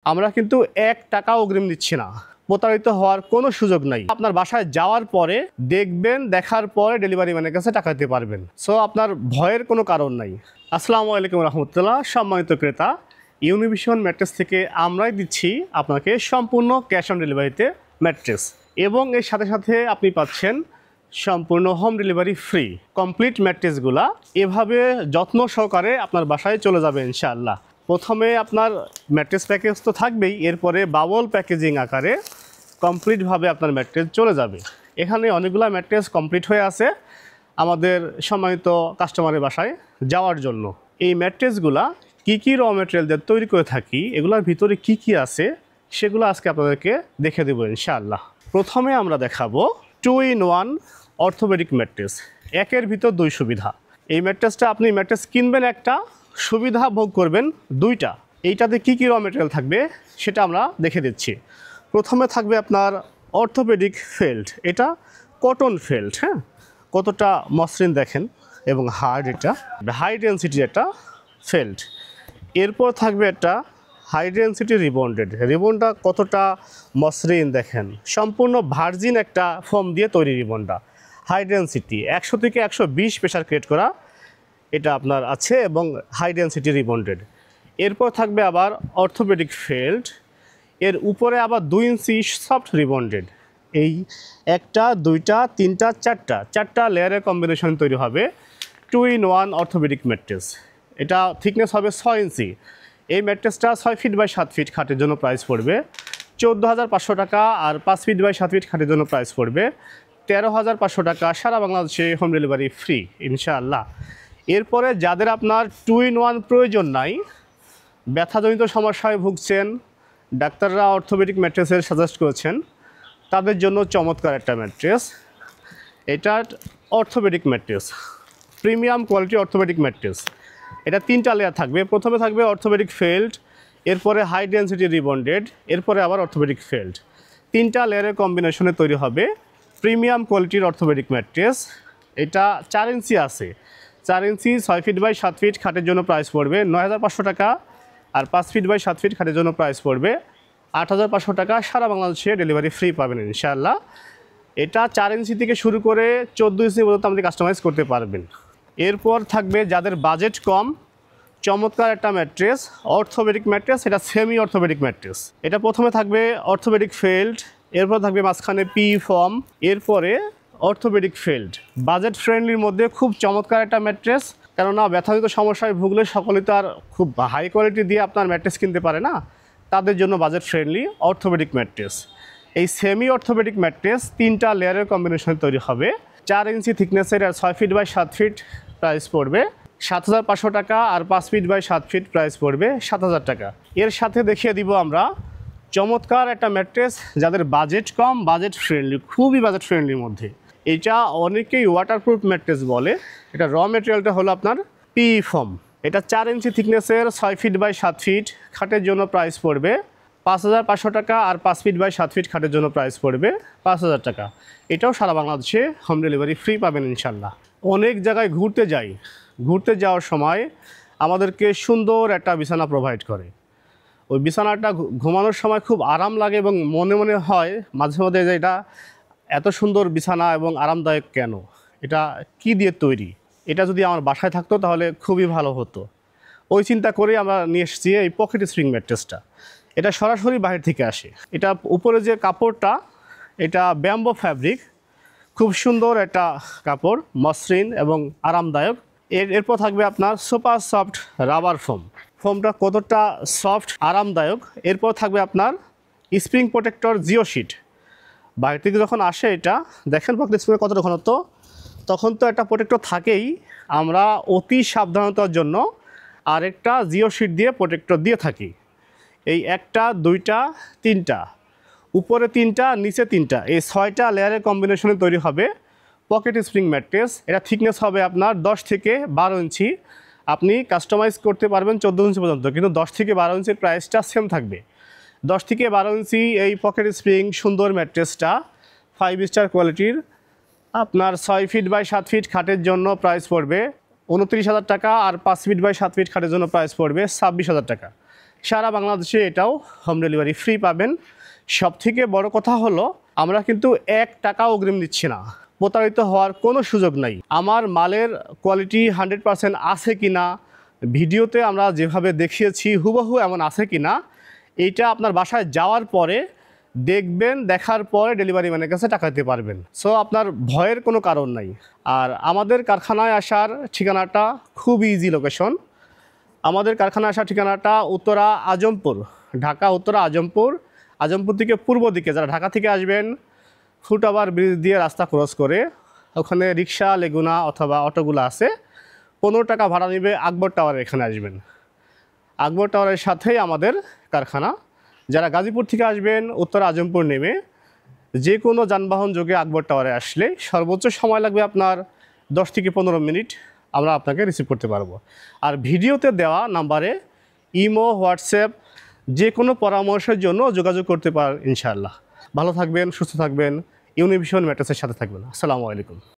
আমরা কিন্তু 1 টাকা অগ্রিম দিচ্ছি না। প্রতারিত হওয়ার কোনো সুযোগ নাই। আপনার বাসায় যাওয়ার পরে দেখবেন, দেখার পরে ডেলিভারি ম্যানের কাছে টাকা দিতে পারবেন। সো আপনার ভয়ের কোনো কারণ নাই। আসসালামু আলাইকুম রহমতুল্লাহ। সম্মানিত ক্রেতা, ইউনিভিশন ম্যাট্রেস থেকে আমরাই দিচ্ছি আপনাকে সম্পূর্ণ ক্যাশ অন ডেলিভারিতে ম্যাট্রেস, এবং এর সাথে সাথে আপনি পাচ্ছেন সম্পূর্ণ হোম ডেলিভারি ফ্রি। কমপ্লিট ম্যাট্রেসগুলা এভাবে যত্ন সহকারে আপনার বাসায় চলে যাবে ইনশাআল্লাহ। প্রথমে আপনার ম্যাট্রেস প্যাকেজ তো থাকবেই, এরপরে বাবল প্যাকেজিং আকারে কমপ্লিটভাবে আপনার ম্যাট্রেস চলে যাবে। এখানে অনেকগুলো ম্যাট্রেস কমপ্লিট হয়ে আছে আমাদের সম্মানিত কাস্টমারের বাসায় যাওয়ার জন্য। এই ম্যাট্রেসগুলা কী কী র ম্যাটেরিয়াল দিয়ে তৈরি করে থাকি, এগুলোর ভিতরে কি কি আছে সেগুলো আজকে আপনাদেরকে দেখে দেবো ইনশাআল্লাহ। প্রথমে আমরা দেখাবো 2-in-1 অর্থোপেডিক ম্যাট্রেস, একের ভিতর 2 সুবিধা। এই ম্যাট্রেসটা আপনি ম্যাট্রেস কিনবেন একটা, সুবিধা ভোগ করবেন 2টা। এইটাতে কী কী র ম্যাটেরিয়াল থাকবে সেটা আমরা দেখে দিচ্ছি। প্রথমে থাকবে আপনার অর্থোপেডিক ফেল্ট, এটা কটন ফেল্ট, হ্যাঁ, কতটা মসৃণ দেখেন এবং হার্ড, এটা হাই ডেন্সিটির একটা ফেল্ট। এরপর থাকবে একটা হাই ডেন্সিটি রিবন্ডেড, রিবনটা কতটা মসৃণ দেখেন, সম্পূর্ণ ভার্জিন একটা ফোম দিয়ে তৈরি রিবনটা, হাই ডেন্সিটি 100 থেকে 120 প্রেশার ক্রিয়েট করা এটা আপনার আছে, এবং হাই ডেন্সিটি রিবন্ডেড। এরপর থাকবে আবার অর্থোপেডিক ফেল্ট, এর উপরে আবার 2 ইঞ্চি সফট রিবন্ডেড। এই 1টা 2টা 3টা 4টা লেয়ারের কম্বিনেশন তৈরি হবে 2-in-1 অর্থোপেডিক ম্যাট্রেস। এটা থিকনেস হবে 6 ইঞ্চি। এই ম্যাট্রেসটা 6 ফিট বাই 7 ফিট খাটের জন্য প্রাইস পড়বে 14,500 টাকা, আর 5 ফিট বাই 7 ফিট খাটের জন্য প্রাইস পড়বে 13,500 টাকা। সারা বাংলাদেশে হোম ডেলিভারি ফ্রি ইনশাআল্লাহ। এরপরে যাদের আপনার 2-in-1 প্রয়োজন নাই, ব্যথাজনিত সমস্যায় ভুগছেন, ডাক্তাররা অর্থোপেডিক ম্যাট্রেসের সাজেস্ট করেছেন, তাদের জন্য চমৎকার একটা ম্যাট্রেস। এটা orthopaedic mattress, premium quality orthopaedic mattress. এটা 3টা লেয়ার থাকবে। প্রথমে থাকবে অর্থোপেডিক ফেল্ট, এরপরে হাই ডেন্সিটি রিবন্ডেড, এরপরে আবার অর্থোপেডিক ফেল্ট। 3টা লেয়ারের কম্বিনেশনে তৈরি হবে প্রিমিয়াম কোয়ালিটির অর্থোপেডিক ম্যাট্রেস। এটা 4 ইঞ্চি আছে, 4 ইঞ্চি 6 ফিট বাই 7 ফিট খাটের জন্য প্রাইস পড়বে 9,500 টাকা, আর 5 ফিট বাই 7 ফিট খাটের জন্য প্রাইস পড়বে 8,500 টাকা। সারা বাংলাদেশে ডেলিভারি ফ্রি পাবেন ইনশাআল্লাহ। এটা 4 ইঞ্চি থেকে শুরু করে 14 ইঞ্চি পর্যন্ত আপনি কাস্টমাইজ করতে পারবেন। এরপর থাকবে যাদের বাজেট কম, চমৎকার একটা ম্যাট্রেস, অর্থোপেডিক ম্যাট্রেস, এটা সেমি অর্থোপেডিক ম্যাট্রেস। এটা প্রথমে থাকবে অর্থোপেডিক ফেল্ট, এরপর থাকবে মাঝখানে পি ফর্ম, এরপরে অর্থোপেডিক ফেল্ট। বাজেট ফ্রেন্ডলির মধ্যে খুব চমৎকার একটা ম্যাট্রেস, কেননা ব্যথাজনিত সমস্যায় ভুগলে সকলে তো আর খুব হাই কোয়ালিটি দিয়ে আপনার ম্যাট্রেস কিনতে পারে না, তাদের জন্য বাজেট ফ্রেন্ডলি অর্থোপেডিক ম্যাট্রেস। এই সেমি অর্থোপেডিক ম্যাট্রেস 3টা লেয়ারের কম্বিনেশন তৈরি হবে 4 ইঞ্চি থিকনেসের, আর 6 ফিট বাই 7 ফিট প্রাইস পড়বে 7,500 টাকা, আর 5 ফিট বাই 7 ফিট প্রাইস পড়বে 7,000 টাকা। এর সাথে দেখিয়ে দিব আমরা চমৎকার একটা ম্যাট্রেস যাদের বাজেট কম, বাজেট ফ্রেন্ডলি, খুবই বাজেট ফ্রেন্ডলির মধ্যে। এটা অনেকেই ওয়াটারপ্রুফ ম্যাট্রেস বলে। এটা র ম্যাটেরিয়ালটা হলো আপনার পি ফর্ম। এটা 4 ইঞ্চি থিকনেসের, 6 ফিট বাই 7 ফিট খাটের জন্য প্রাইস পড়বে 5,500 টাকা, আর 5 ফিট বাই 7 ফিট খাটের জন্য প্রাইস পড়বে 5,000 টাকা। এটাও সারা বাংলাদেশে হোম ডেলিভারি ফ্রি পাবেন ইনশাল্লাহ। অনেক জায়গায় ঘুরতে যাওয়ার সময় আমাদেরকে সুন্দর একটা বিছানা প্রোভাইড করে। ওই বিছানাটা ঘুমানোর সময় খুব আরাম লাগে, এবং মনে মনে হয় মাঝে মধ্যে যে এটা এত সুন্দর বিছানা এবং আরামদায়ক কেন, এটা কি দিয়ে তৈরি, এটা যদি আমার বাসায় থাকতো তাহলে খুবই ভালো হতো। ওই চিন্তা করেই আমরা নিয়ে এসেছি এই পকেট স্প্রিং ম্যাট্রেসটা। এটা সরাসরি বাইরে থেকে আসে। এটা উপরে যে কাপড়টা, এটা ব্যাম্বো ফ্যাব্রিক, খুব সুন্দর একটা কাপড়, মসৃণ এবং আরামদায়ক। এরপর থাকবে আপনার সুপার সফট রাবার ফোমটা কতটা সফট আরামদায়ক। এরপর থাকবে আপনার স্প্রিং প্রোটেক্টর জিও শিট। বাইরে থেকে যখন আসে এটা দেখেন পকেট স্প্রিংয়ের কতটা ঘনত্ব, তখন তো একটা প্রোটেক্টর থাকেই, আমরা অতি সাবধানতার জন্য আরেকটা জিও শিট দিয়ে প্রোটেক্টর দিয়ে থাকি। এই 1টা 2টা 3টা, উপরে 3টা নিচে 3টা, এই 6টা লেয়ারের কম্বিনেশনে তৈরি হবে পকেট স্প্রিং ম্যাট্রেস। এটা থিকনেস হবে আপনার 10 থেকে 12 ইঞ্চি। আপনি কাস্টমাইজ করতে পারবেন 14 ইঞ্চি পর্যন্ত, কিন্তু 10 থেকে 12 ইঞ্চির প্রাইসটা সেম থাকবে। 10 থেকে 12 ইঞ্চি এই পকেট স্প্রিং সুন্দর ম্যাট্রেসটা 5 স্টার কোয়ালিটির আপনার 6 ফিট বাই 7 ফিট খাটের জন্য প্রাইস পড়বে 29,000 টাকা, আর 5 ফিট বাই 7 ফিট খাটের জন্য প্রাইস পড়বে 26,000 টাকা। সারা বাংলাদেশে এটাও হোম ডেলিভারি ফ্রি পাবেন। সবথেকে বড় কথা হলো আমরা কিন্তু 1 টাকা অগ্রিম দিচ্ছি না। প্রতারিত হওয়ার কোনো সুযোগ নাই। আমার মালের কোয়ালিটি 100% আছে কি না, ভিডিওতে আমরা যেভাবে দেখিয়েছি হুবহু এমন আছে কি না, এইটা আপনার বাসায় যাওয়ার পরে দেখবেন, দেখার পরে ডেলিভারি ম্যানের কাছে টাকা দিতে পারবেন। সো আপনার ভয়ের কোনো কারণ নাই। আর আমাদের কারখানায় আসার ঠিকানাটা খুব ইজি লোকেশন। আমাদের কারখানায় আসার ঠিকানাটা উত্তরা আজমপুর, ঢাকা উত্তরা আজমপুর। আজমপুর থেকে পূর্ব দিকে যারা ঢাকা থেকে আসবেন, ফুটওভার ব্রিজ দিয়ে রাস্তা ক্রস করে ওখানে রিক্সা, লেগুনা অথবা অটোগুলো আছে, 15 টাকা ভাড়া নেবে। আকবর টাওয়ারের এখানে আসবেন, আকবর টাওয়ারের সাথেই আমাদের কারখানা। যারা গাজীপুর থেকে আসবেন, উত্তর আজমপুর নেমে যে কোনো যানবাহন যোগে আকবর টাওয়ারে আসলে সর্বোচ্চ সময় লাগবে আপনার 10 থেকে 15 মিনিট, আমরা আপনাকে রিসিভ করতে পারবো। আর ভিডিওতে দেওয়া নাম্বারে ইমো, হোয়াটসঅ্যাপ যে কোনো পরামর্শের জন্য যোগাযোগ করতে পারেন ইনশাআল্লাহ। ভালো থাকবেন, সুস্থ থাকবেন, ইউনিভিশন ম্যাট্রেসের সাথে থাকবেন। আসসালামু আলাইকুম।